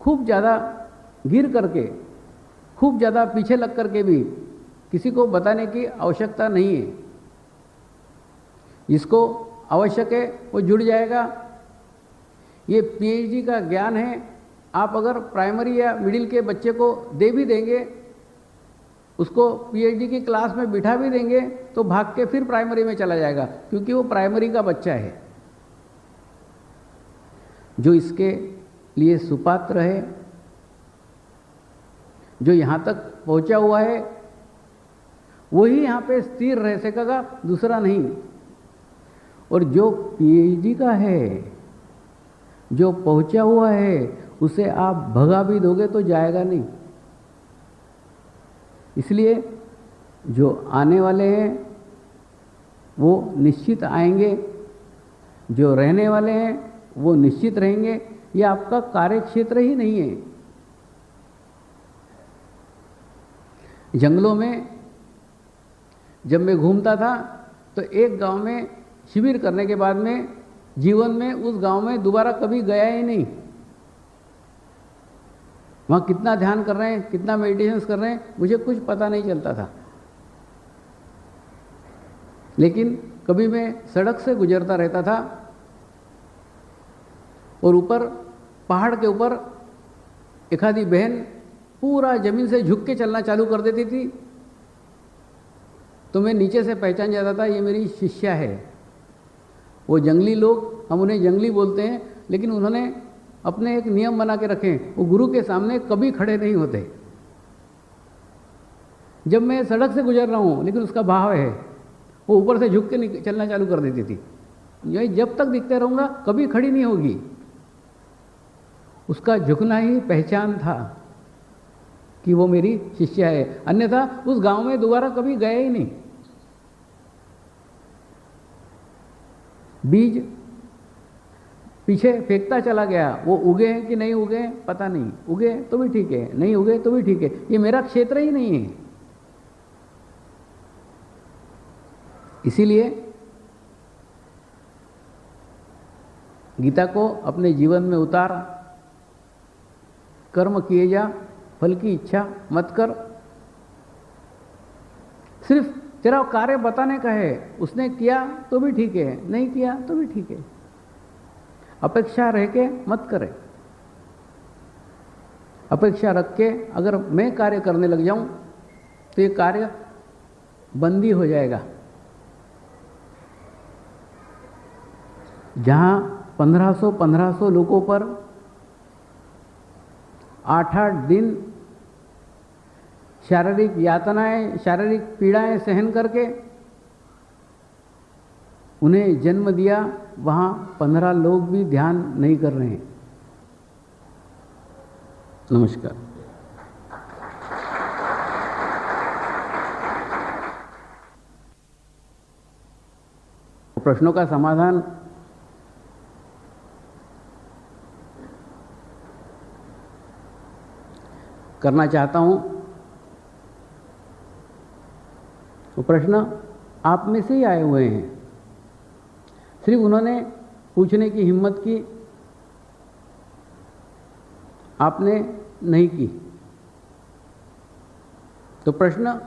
खूब ज़्यादा गिर करके, खूब ज़्यादा पीछे लग करके भी किसी को बताने की आवश्यकता नहीं है। जिसको आवश्यक है वो जुड़ जाएगा। ये पीएचडी का ज्ञान है। आप अगर प्राइमरी या मिडिल के बच्चे को दे भी देंगे, उसको पीएचडी की क्लास में बिठा भी देंगे, तो भाग के फिर प्राइमरी में चला जाएगा, क्योंकि वो प्राइमरी का बच्चा है। जो इसके लिए सुपात्र है, जो यहाँ तक पहुँचा हुआ है, वही यहाँ पे स्थिर रह सकेगा, दूसरा नहीं। और जो पीएचडी का है, जो पहुँचा हुआ है, उसे आप भगा भी दोगे तो जाएगा नहीं। इसलिए जो आने वाले हैं वो निश्चित आएंगे, जो रहने वाले हैं वो निश्चित रहेंगे। ये आपका कार्य क्षेत्र ही नहीं है। जंगलों में जब मैं घूमता था तो एक गांव में शिविर करने के बाद में जीवन में उस गांव में दोबारा कभी गया ही नहीं। वहाँ कितना ध्यान कर रहे हैं, कितना मेडिटेशंस कर रहे हैं, मुझे कुछ पता नहीं चलता था। लेकिन कभी मैं सड़क से गुजरता रहता था और ऊपर पहाड़ के ऊपर एक आधी बहन पूरा जमीन से झुक के चलना चालू कर देती थी, तो मैं नीचे से पहचान जाता था ये मेरी शिष्या है। वो जंगली लोग, हम उन्हें जंगली बोलते हैं, लेकिन उन्होंने अपने एक नियम बना के रखे, वो गुरु के सामने कभी खड़े नहीं होते। जब मैं सड़क से गुजर रहा हूँ लेकिन उसका भाव है, वो ऊपर से झुक के चलना चालू कर देती थी। यही जब तक दिखते रहूँगा कभी खड़ी नहीं होगी। उसका झुकना ही पहचान था कि वो मेरी शिष्या है, अन्यथा उस गांव में दोबारा कभी गया ही नहीं। बीज पीछे फेंकता चला गया, वो उगे हैं कि नहीं उगे पता नहीं। उगे तो भी ठीक है, नहीं उगे तो भी ठीक है, ये मेरा क्षेत्र ही नहीं है। इसीलिए गीता को अपने जीवन में उतार। कर्म किए जा, फल की इच्छा मत कर। सिर्फ तेरा कार्य बताने का है, उसने किया तो भी ठीक है, नहीं किया तो भी ठीक है। अपेक्षा रह के मत करे। अपेक्षा रख के अगर मैं कार्य करने लग जाऊं तो ये कार्य बंदी हो जाएगा। जहां 1500 लोगों पर 8-8 दिन शारीरिक यातनाएं, शारीरिक पीड़ाएं सहन करके उन्हें जन्म दिया, वहां 15 लोग भी ध्यान नहीं कर रहे हैं। नमस्कार। प्रश्नों का समाधान करना चाहता हूं। वो प्रश्न आप में से ही आए हुए हैं, सिर्फ उन्होंने पूछने की हिम्मत की, आपने नहीं की। तो प्रश्न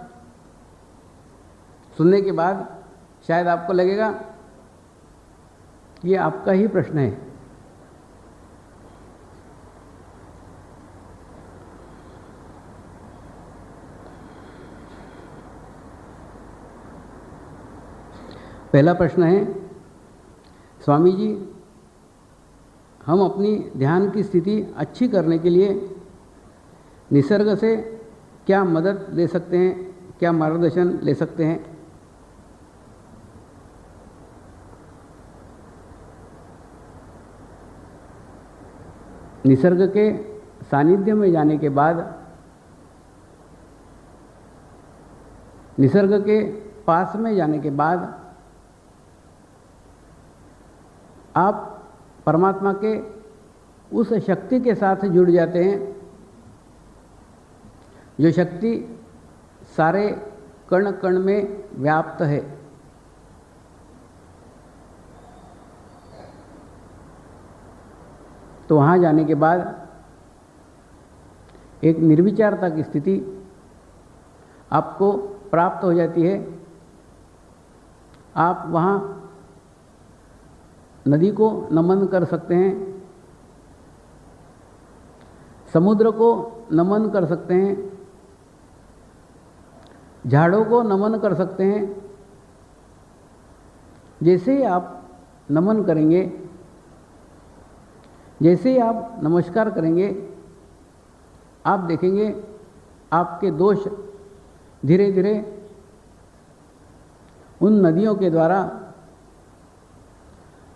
सुनने के बाद शायद आपको लगेगा कि ये आपका ही प्रश्न है। पहला प्रश्न है, स्वामी जी, हम अपनी ध्यान की स्थिति अच्छी करने के लिए निसर्ग से क्या मदद ले सकते हैं, क्या मार्गदर्शन ले सकते हैं? निसर्ग के सानिध्य में जाने के बाद, निसर्ग के पास में जाने के बाद आप परमात्मा के उस शक्ति के साथ जुड़ जाते हैं जो शक्ति सारे कण कण में व्याप्त है। तो वहाँ जाने के बाद एक निर्विचारता की स्थिति आपको प्राप्त हो जाती है। आप वहाँ नदी को नमन कर सकते हैं, समुद्र को नमन कर सकते हैं, झाड़ों को नमन कर सकते हैं। जैसे ही आप नमन करेंगे, जैसे ही आप नमस्कार करेंगे, आप देखेंगे आपके दोष धीरे धीरे उन नदियों के द्वारा,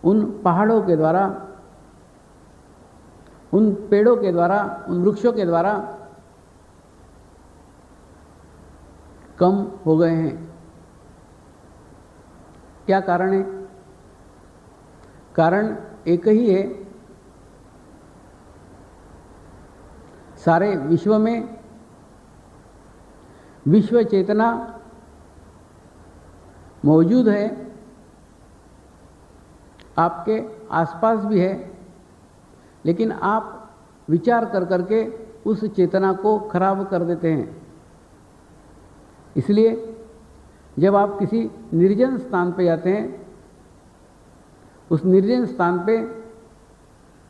उन पहाड़ों के द्वारा, उन पेड़ों के द्वारा, उन वृक्षों के द्वारा कम हो गए हैं। क्या कारण है? कारण एक ही है। सारे विश्व में विश्व चेतना मौजूद है, आपके आसपास भी है, लेकिन आप विचार कर करके उस चेतना को खराब कर देते हैं। इसलिए जब आप किसी निर्जन स्थान पे जाते हैं, उस निर्जन स्थान पे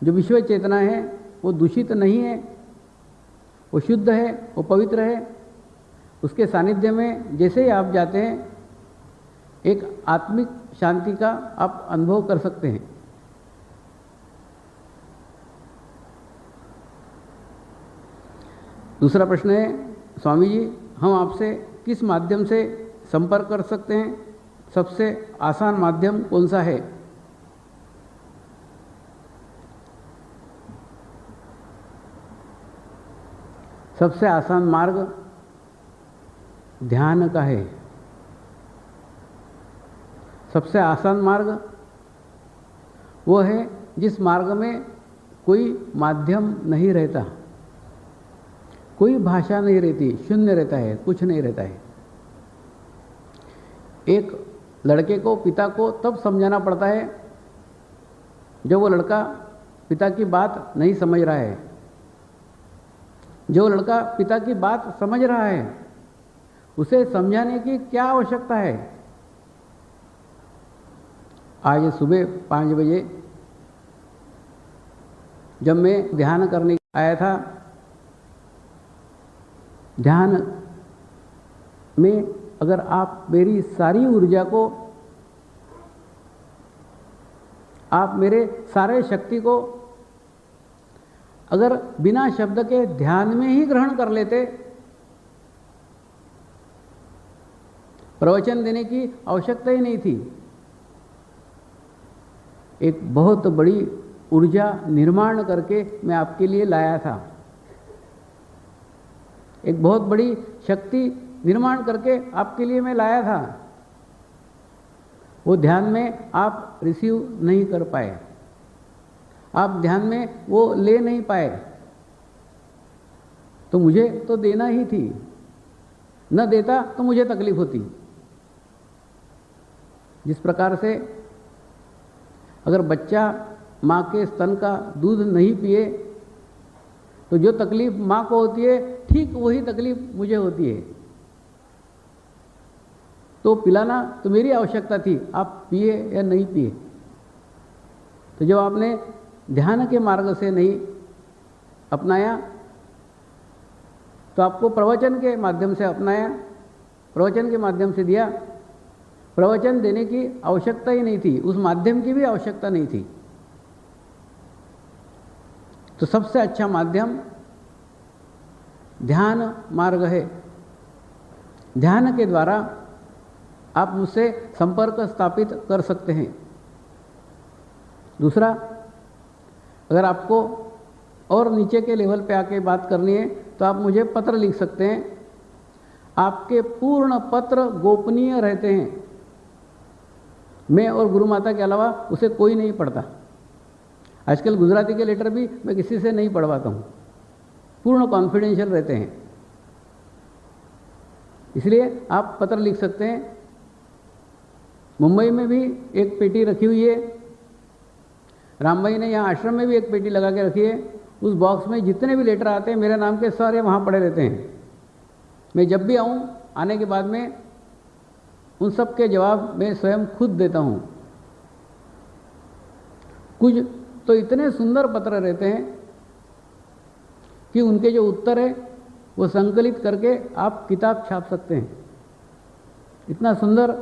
जो विश्व चेतना है वो दूषित नहीं है, वो शुद्ध है, वो पवित्र है। उसके सानिध्य में जैसे ही आप जाते हैं, एक आत्मिक शांति का आप अनुभव कर सकते हैं। दूसरा प्रश्न है, स्वामी जी हम आपसे किस माध्यम से संपर्क कर सकते हैं? सबसे आसान माध्यम कौन सा है? सबसे आसान मार्ग ध्यान का है। सबसे आसान मार्ग वो है जिस मार्ग में कोई माध्यम नहीं रहता, कोई भाषा नहीं रहती, शून्य रहता है, कुछ नहीं रहता है। एक लड़के को पिता को तब समझाना पड़ता है जब वो लड़का पिता की बात नहीं समझ रहा है। जो लड़का पिता की बात समझ रहा है, उसे समझाने की क्या आवश्यकता है? आज सुबह 5 बजे जब मैं ध्यान करने आया था, ध्यान में अगर आप मेरी सारी ऊर्जा को, आप मेरे सारे शक्ति को अगर बिना शब्द के ध्यान में ही ग्रहण कर लेते, प्रवचन देने की आवश्यकता ही नहीं थी। एक बहुत बड़ी ऊर्जा निर्माण करके मैं आपके लिए लाया था, एक बहुत बड़ी शक्ति निर्माण करके आपके लिए मैं लाया था। वो ध्यान में आप रिसीव नहीं कर पाए, आप ध्यान में वो ले नहीं पाए, तो मुझे तो देना ही थी। न देता तो मुझे तकलीफ होती। जिस प्रकार से अगर बच्चा माँ के स्तन का दूध नहीं पिए तो जो तकलीफ माँ को होती है, ठीक वही तकलीफ मुझे होती है। तो पिलाना तो मेरी आवश्यकता थी, आप पिए या नहीं पिए। तो जब आपने ध्यान के मार्ग से नहीं अपनाया, तो आपको प्रवचन के माध्यम से अपनाया, प्रवचन के माध्यम से दिया। प्रवचन देने की आवश्यकता ही नहीं थी, उस माध्यम की भी आवश्यकता नहीं थी। तो सबसे अच्छा माध्यम ध्यान मार्ग है। ध्यान के द्वारा आप मुझसे संपर्क स्थापित कर सकते हैं। दूसरा, अगर आपको और नीचे के लेवल पे आके बात करनी है तो आप मुझे पत्र लिख सकते हैं। आपके पूर्ण पत्र गोपनीय रहते हैं। मैं और गुरु माता के अलावा उसे कोई नहीं पढ़ता। आजकल गुजराती के लेटर भी मैं किसी से नहीं पढ़वाता हूँ, पूर्ण कॉन्फिडेंशियल रहते हैं। इसलिए आप पत्र लिख सकते हैं। मुंबई में भी एक पेटी रखी हुई है, रामबाई ने यहाँ आश्रम में भी एक पेटी लगा के रखी है, उस बॉक्स में जितने भी लेटर आते हैं मेरे नाम के सारे वहाँ पड़े रहते हैं। मैं जब भी आऊँ, आने के बाद में उन सब के जवाब मैं स्वयं खुद देता हूँ। कुछ तो इतने सुंदर पत्र रहते हैं कि उनके जो उत्तर है वो संकलित करके आप किताब छाप सकते हैं। इतना सुंदर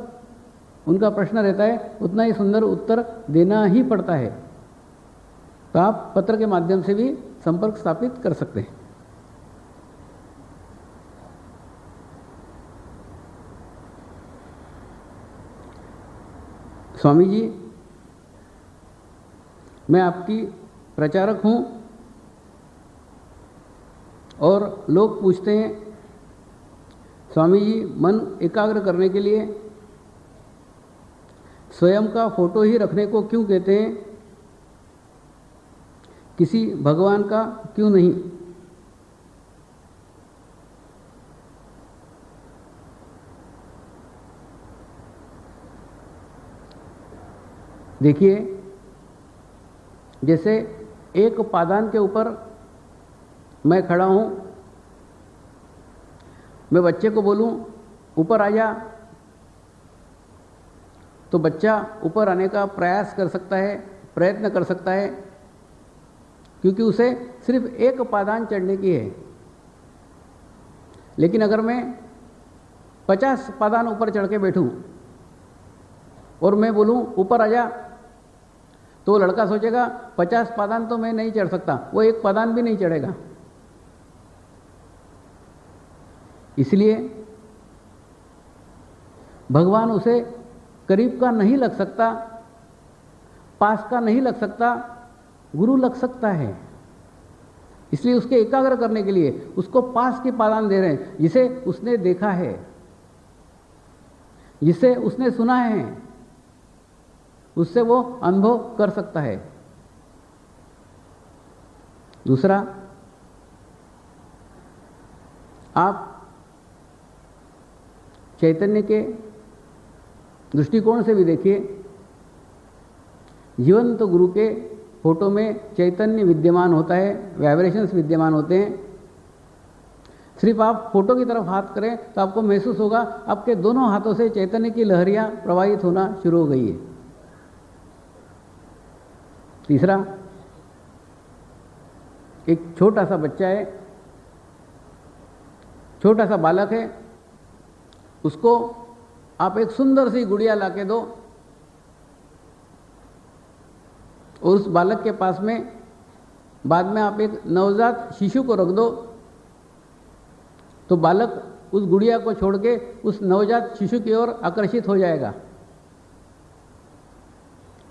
उनका प्रश्न रहता है, उतना ही सुंदर उत्तर देना ही पड़ता है। तो आप पत्र के माध्यम से भी संपर्क स्थापित कर सकते हैं। स्वामी जी, मैं आपकी प्रचारक हूँ और लोग पूछते हैं, स्वामी जी मन एकाग्र करने के लिए स्वयं का फोटो ही रखने को क्यों कहते हैं, किसी भगवान का क्यों नहीं? देखिए, जैसे एक पादान के ऊपर मैं खड़ा हूँ, मैं बच्चे को बोलूँ ऊपर आ जा, तो बच्चा ऊपर आने का प्रयास कर सकता है, प्रयत्न कर सकता है, क्योंकि उसे सिर्फ एक पादान चढ़ने की है। लेकिन अगर मैं 50 पादान ऊपर चढ़ के बैठूं और मैं बोलूं ऊपर आ जा, तो लड़का सोचेगा 50 पादान तो मैं नहीं चढ़ सकता, वो एक पादान भी नहीं चढ़ेगा। इसलिए भगवान उसे करीब का नहीं लग सकता, पास का नहीं लग सकता, गुरु लग सकता है। इसलिए उसके एकाग्र करने के लिए उसको पास के पादान दे रहे हैं, जिसे उसने देखा है, जिसे उसने सुना है, उससे वो अनुभव कर सकता है। दूसरा, आप चैतन्य के दृष्टिकोण से भी देखिए, जीवंत गुरु के फोटो में चैतन्य विद्यमान होता है, वाइब्रेशंस विद्यमान होते हैं। सिर्फ आप फोटो की तरफ हाथ करें तो आपको महसूस होगा आपके दोनों हाथों से चैतन्य की लहरियां प्रवाहित होना शुरू हो गई है। तीसरा, एक छोटा सा बच्चा है, छोटा सा बालक है, उसको आप एक सुंदर सी गुड़िया लाके दो और उस बालक के पास में बाद में आप एक नवजात शिशु को रख दो, तो बालक उस गुड़िया को छोड़ के उस नवजात शिशु की ओर आकर्षित हो जाएगा।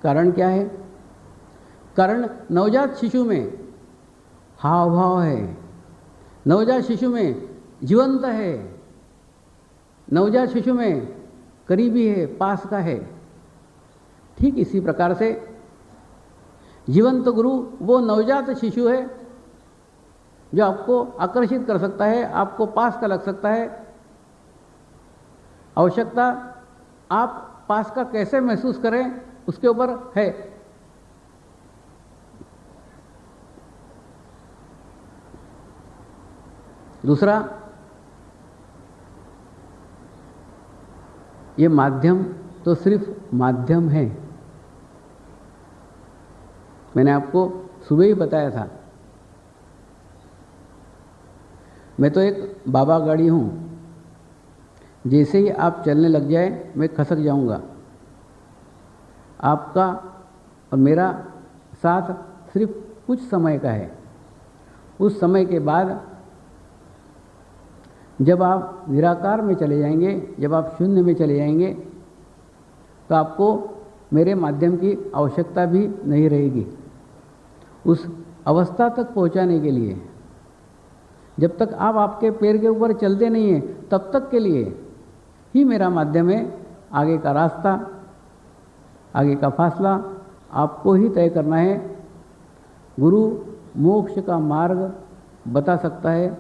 कारण क्या है? कारण नवजात शिशु में हाव भाव है, नवजात शिशु में जीवंत है, नवजात शिशु में करीबी है, पास का है। ठीक इसी प्रकार से जीवंत गुरु वो नवजात शिशु है जो आपको आकर्षित कर सकता है, आपको पास का लग सकता है। आवश्यकता आप पास का कैसे महसूस करें उसके ऊपर है। दूसरा, ये माध्यम तो सिर्फ माध्यम है। मैंने आपको सुबह ही बताया था, मैं तो एक बाबा गाड़ी हूँ, जैसे ही आप चलने लग जाए मैं खसक जाऊँगा। आपका और मेरा साथ सिर्फ कुछ समय का है। उस समय के बाद जब आप निराकार में चले जाएंगे, जब आप शून्य में चले जाएंगे, तो आपको मेरे माध्यम की आवश्यकता भी नहीं रहेगी। उस अवस्था तक पहुंचाने के लिए, जब तक आप आपके पैर के ऊपर चलते नहीं हैं, तब तक के लिए ही मेरा माध्यम है। आगे का रास्ता, आगे का फासला आपको ही तय करना है। गुरु मोक्ष का मार्ग बता सकता है,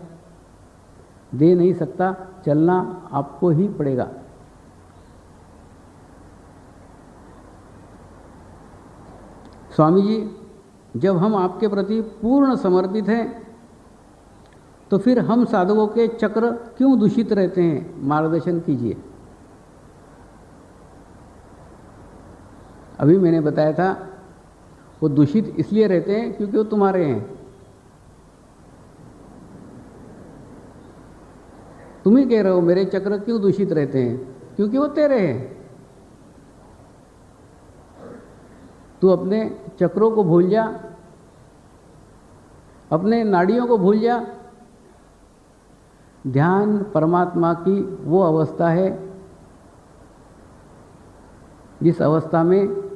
दे नहीं सकता, चलना आपको ही पड़ेगा। स्वामी जी, जब हम आपके प्रति पूर्ण समर्पित हैं तो फिर हम साधकों के चक्र क्यों दूषित रहते हैं? मार्गदर्शन कीजिए। अभी मैंने बताया था वो दूषित इसलिए रहते हैं क्योंकि वो तुम्हारे हैं। तुम ही कह रहे हो मेरे चक्र क्यों दूषित रहते हैं, क्योंकि वो तेरे हैं। तू अपने चक्रों को भूल जा, अपने नाड़ियों को भूल जा। ध्यान परमात्मा की वो अवस्था है जिस अवस्था में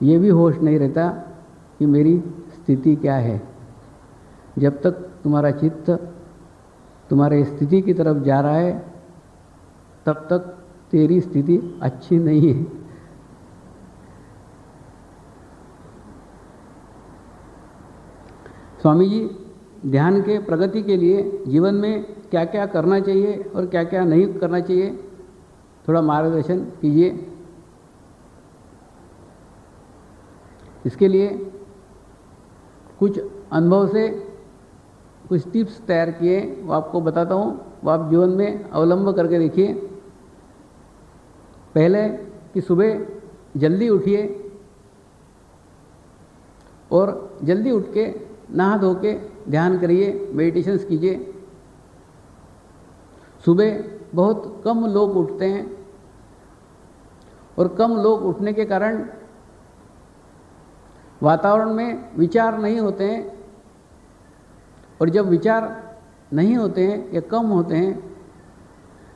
ये भी होश नहीं रहता कि मेरी स्थिति क्या है। जब तक तुम्हारा चित्त तुम्हारे स्थिति की तरफ जा रहा है तब तक तेरी स्थिति अच्छी नहीं है। स्वामी जी ध्यान के प्रगति के लिए जीवन में क्या क्या करना चाहिए और क्या क्या नहीं करना चाहिए, थोड़ा मार्गदर्शन कीजिए। इसके लिए कुछ अनुभव से कुछ टिप्स तैयार किए, वो आपको बताता हूँ, वो आप जीवन में अवलंब करके देखिए। पहले कि सुबह जल्दी उठिए और जल्दी उठ के नहा धो के ध्यान करिए, मेडिटेशंस कीजिए। सुबह बहुत कम लोग उठते हैं और कम लोग उठने के कारण वातावरण में विचार नहीं होते हैं, और जब विचार नहीं होते हैं या कम होते हैं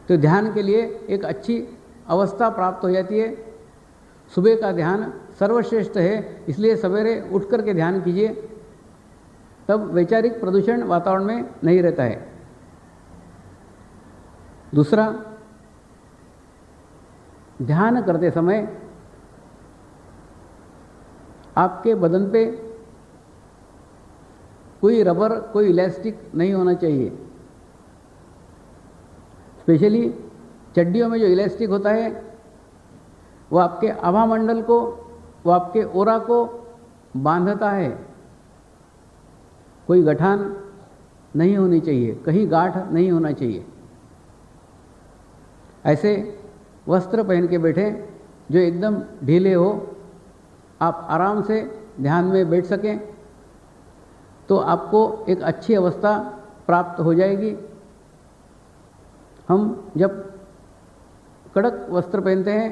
तो ध्यान के लिए एक अच्छी अवस्था प्राप्त हो जाती है। सुबह का ध्यान सर्वश्रेष्ठ है, इसलिए सवेरे उठ कर के ध्यान कीजिए, तब वैचारिक प्रदूषण वातावरण में नहीं रहता है। दूसरा, ध्यान करते समय आपके बदन पे कोई रबर, कोई इलास्टिक नहीं होना चाहिए। स्पेशली चड्डियों में जो इलास्टिक होता है वो आपके आभा मंडल को, वो आपके ओरा को बांधता है। कोई गठान नहीं होनी चाहिए, कहीं गांठ नहीं होना चाहिए। ऐसे वस्त्र पहन के बैठे जो एकदम ढीले हो, आप आराम से ध्यान में बैठ सकें, तो आपको एक अच्छी अवस्था प्राप्त हो जाएगी। हम जब कड़क वस्त्र पहनते हैं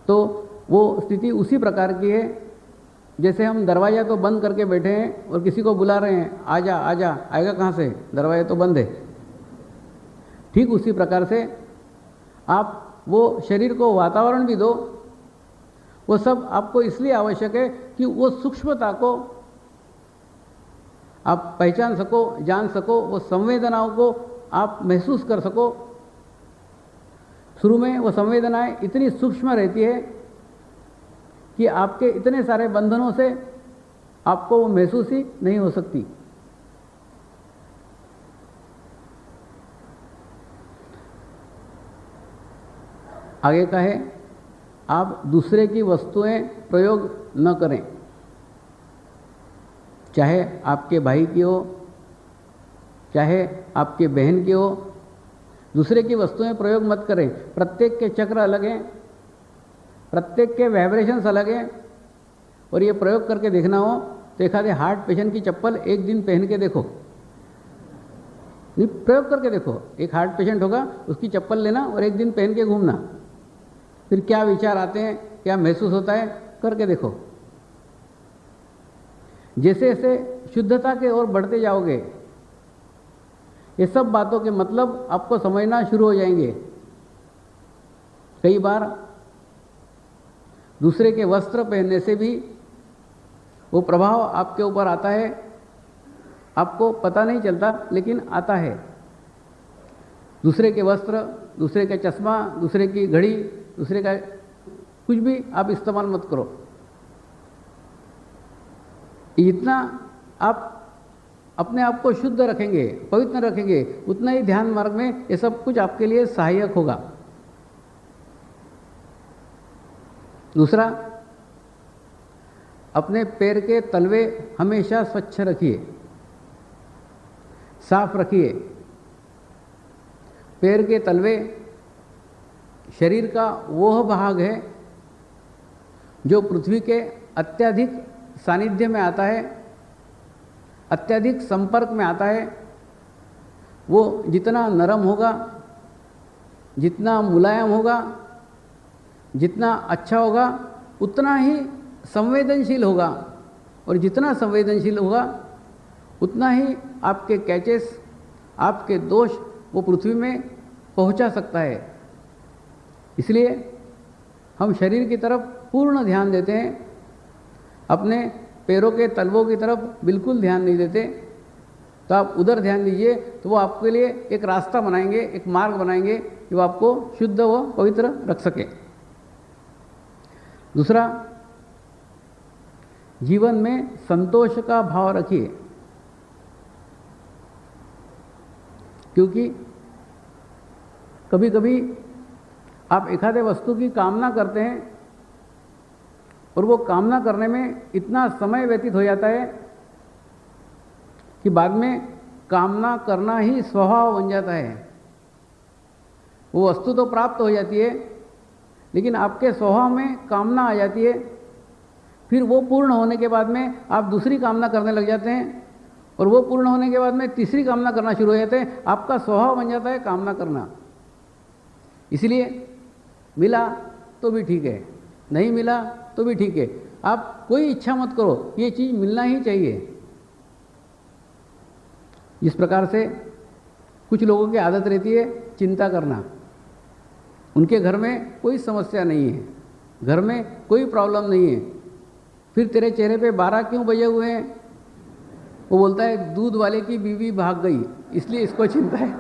तो वो स्थिति उसी प्रकार की है जैसे हम दरवाज़ा तो बंद करके बैठे हैं और किसी को बुला रहे हैं, आजा आजा, आएगा कहाँ से, दरवाज़ा तो बंद है। ठीक उसी प्रकार से आप वो शरीर को वातावरण भी दो। वो सब आपको इसलिए आवश्यक है कि वो सूक्ष्मता को आप पहचान सको, जान सको, वो संवेदनाओं को आप महसूस कर सको। शुरू में वो संवेदनाएं इतनी सूक्ष्म रहती है कि आपके इतने सारे बंधनों से आपको वो महसूस ही नहीं हो सकती। आगे का है, आप दूसरे की वस्तुएं प्रयोग न करें, चाहे आपके भाई की हो, चाहे आपके बहन की हो। दूसरे की वस्तुएं प्रयोग मत करें। प्रत्येक के चक्र अलग हैं, प्रत्येक के वाइब्रेशंस अलग हैं, और ये प्रयोग करके देखना हो तो एक आधे हार्ट पेशेंट की चप्पल एक दिन पहन के देखो, नहीं प्रयोग करके देखो। एक हार्ट पेशेंट होगा, उसकी चप्पल लेना और एक दिन पहन के घूमना, फिर क्या विचार आते हैं, क्या महसूस होता है, करके देखो। जैसे जैसे शुद्धता के ओर बढ़ते जाओगे, ये सब बातों के मतलब आपको समझना शुरू हो जाएंगे। कई बार दूसरे के वस्त्र पहनने से भी वो प्रभाव आपके ऊपर आता है, आपको पता नहीं चलता लेकिन आता है। दूसरे के वस्त्र, दूसरे का चश्मा, दूसरे की घड़ी, दूसरे का कुछ भी आप इस्तेमाल मत करो। जितना आप अपने आप को शुद्ध रखेंगे, पवित्र रखेंगे, उतना ही ध्यान मार्ग में ये सब कुछ आपके लिए सहायक होगा। दूसरा, अपने पैर के तलवे हमेशा स्वच्छ रखिए, साफ रखिए। पैर के तलवे शरीर का वह भाग है जो पृथ्वी के अत्यधिक सानिध्य में आता है, अत्यधिक संपर्क में आता है। वो जितना नरम होगा, जितना मुलायम होगा, जितना अच्छा होगा, उतना ही संवेदनशील होगा, और जितना संवेदनशील होगा उतना ही आपके कैचेस, आपके दोष वो पृथ्वी में पहुंचा सकता है। इसलिए हम शरीर की तरफ पूर्ण ध्यान देते हैं, अपने पैरों के तलवों की तरफ बिल्कुल ध्यान नहीं देते। तो आप उधर ध्यान दीजिए, तो वो आपके लिए एक रास्ता बनाएंगे, एक मार्ग बनाएंगे कि वो आपको शुद्ध व पवित्र रख सके। दूसरा, जीवन में संतोष का भाव रखिए, क्योंकि कभी कभी आप एक आधे वस्तु की कामना करते हैं और वो कामना करने में इतना समय व्यतीत हो जाता है कि बाद में कामना करना ही स्वभाव बन जाता है। वो वस्तु तो प्राप्त हो जाती है, लेकिन आपके स्वभाव में कामना आ जाती है। फिर वो पूर्ण होने के बाद में आप दूसरी कामना करने लग जाते हैं, और वो पूर्ण होने के बाद में तीसरी कामना करना शुरू हो जाते हैं। आपका स्वभाव बन जाता है कामना करना। इसलिए मिला तो भी ठीक है, नहीं मिला तो भी ठीक है, आप कोई इच्छा मत करो, ये चीज़ मिलना ही चाहिए। जिस प्रकार से कुछ लोगों की आदत रहती है चिंता करना, उनके घर में कोई समस्या नहीं है, घर में कोई प्रॉब्लम नहीं है, फिर तेरे चेहरे पे 12 क्यों बजे हुए हैं? वो बोलता है दूध वाले की बीवी भाग गई, इसलिए इसको चिंता है।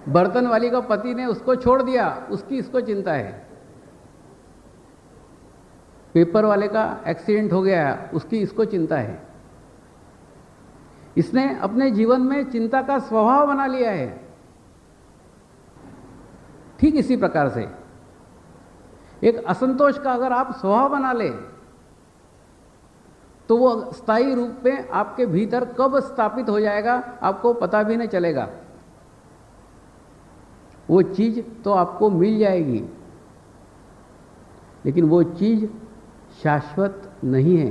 बर्तन वाली का पति ने उसको छोड़ दिया, उसकी इसको चिंता है। पेपर वाले का एक्सीडेंट हो गया, उसकी इसको चिंता है। इसने अपने जीवन में चिंता का स्वभाव बना लिया है। ठीक इसी प्रकार से एक असंतोष का अगर आप स्वभाव बना ले, तो वो स्थायी रूप में आपके भीतर कब स्थापित हो जाएगा आपको पता भी नहीं चलेगा। वो चीज तो आपको मिल जाएगी, लेकिन वो चीज शाश्वत नहीं है,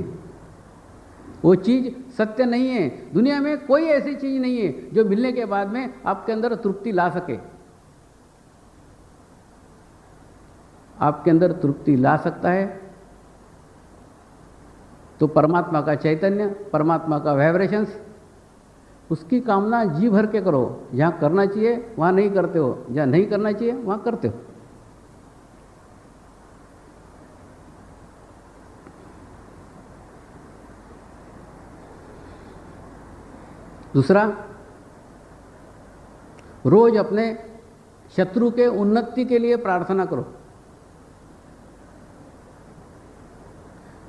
वो चीज सत्य नहीं है। दुनिया में कोई ऐसी चीज नहीं है जो मिलने के बाद में आपके अंदर तृप्ति ला सके। आपके अंदर तृप्ति ला सकता है तो परमात्मा का चैतन्य, परमात्मा का वाइब्रेशंस, उसकी कामना जी भर के करो। जहां करना चाहिए वहां नहीं करते हो, जहां नहीं करना चाहिए वहां करते हो। दूसरा, रोज अपने शत्रु के उन्नति के लिए प्रार्थना करो,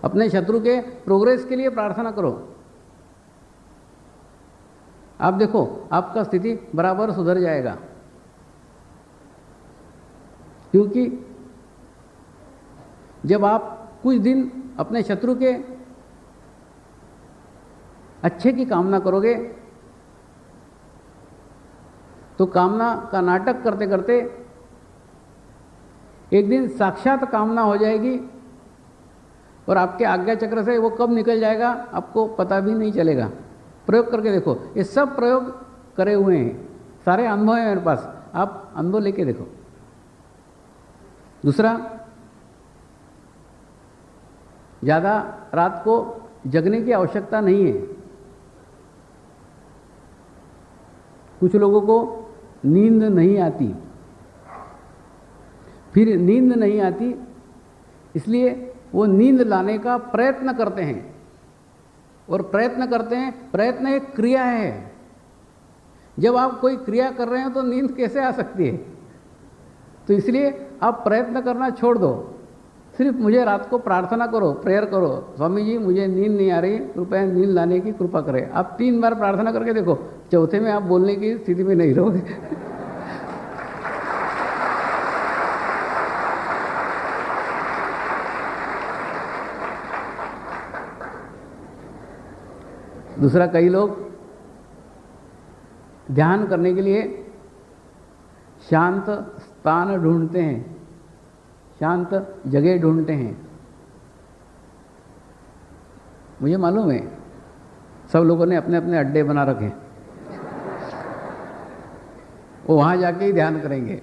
अपने शत्रु के प्रोग्रेस के लिए प्रार्थना करो। आप देखो आपका स्थिति बराबर सुधर जाएगा, क्योंकि जब आप कुछ दिन अपने शत्रु के अच्छे की कामना करोगे तो कामना का नाटक करते करते एक दिन साक्षात कामना हो जाएगी, और आपके आज्ञा चक्र से वो कब निकल जाएगा आपको पता भी नहीं चलेगा। प्रयोग करके देखो, ये सब प्रयोग करे हुए हैं, सारे अनुभव हैं मेरे पास, आप अनुभव लेके देखो। दूसरा, ज़्यादा रात को जगने की आवश्यकता नहीं है। कुछ लोगों को नींद नहीं आती, फिर नींद नहीं आती इसलिए वो नींद लाने का प्रयत्न करते हैं, और प्रयत्न करते हैं, प्रयत्न एक क्रिया है। जब आप कोई क्रिया कर रहे हो तो नींद कैसे आ सकती है? तो इसलिए आप प्रयत्न करना छोड़ दो, सिर्फ मुझे रात को प्रार्थना करो, प्रेयर करो, स्वामी जी मुझे नींद नहीं आ रही, कृपया नींद लाने की कृपा करें। आप 3 बार प्रार्थना करके देखो, चौथे में आप बोलने की स्थिति में नहीं रहोगे। दूसरा, कई लोग ध्यान करने के लिए शांत स्थान ढूंढते हैं, शांत जगह ढूंढते हैं। मुझे मालूम है सब लोगों ने अपने अपने अड्डे बना रखे हैं, वो वहाँ जाके ही ध्यान करेंगे।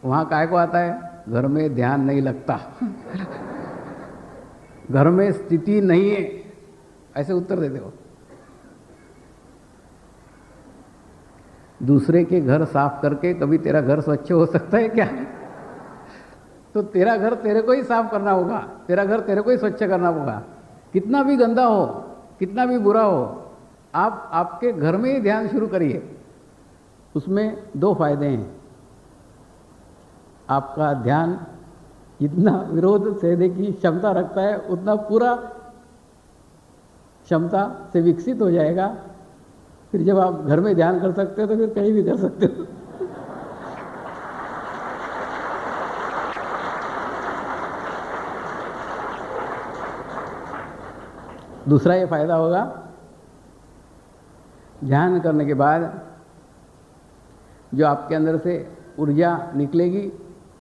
वहाँ काय को आता है? घर में ध्यान नहीं लगता घर में स्थिति नहीं है, ऐसे उत्तर देते हो। दूसरे के घर साफ करके कभी तेरा घर स्वच्छ हो सकता है क्या? तो तेरा घर तेरे को ही साफ करना होगा, तेरा घर तेरे को ही स्वच्छ करना होगा। कितना भी गंदा हो, कितना भी बुरा हो, आप आपके घर में ही ध्यान शुरू करिए। उसमें दो फायदे हैं। आपका ध्यान जितना विरोध सहने की क्षमता रखता है उतना पूरा क्षमता से विकसित हो जाएगा। फिर जब आप घर में ध्यान कर सकते हो तो फिर कहीं भी कर सकते हो। दूसरा ये फायदा होगा, ध्यान करने के बाद जो आपके अंदर से ऊर्जा निकलेगी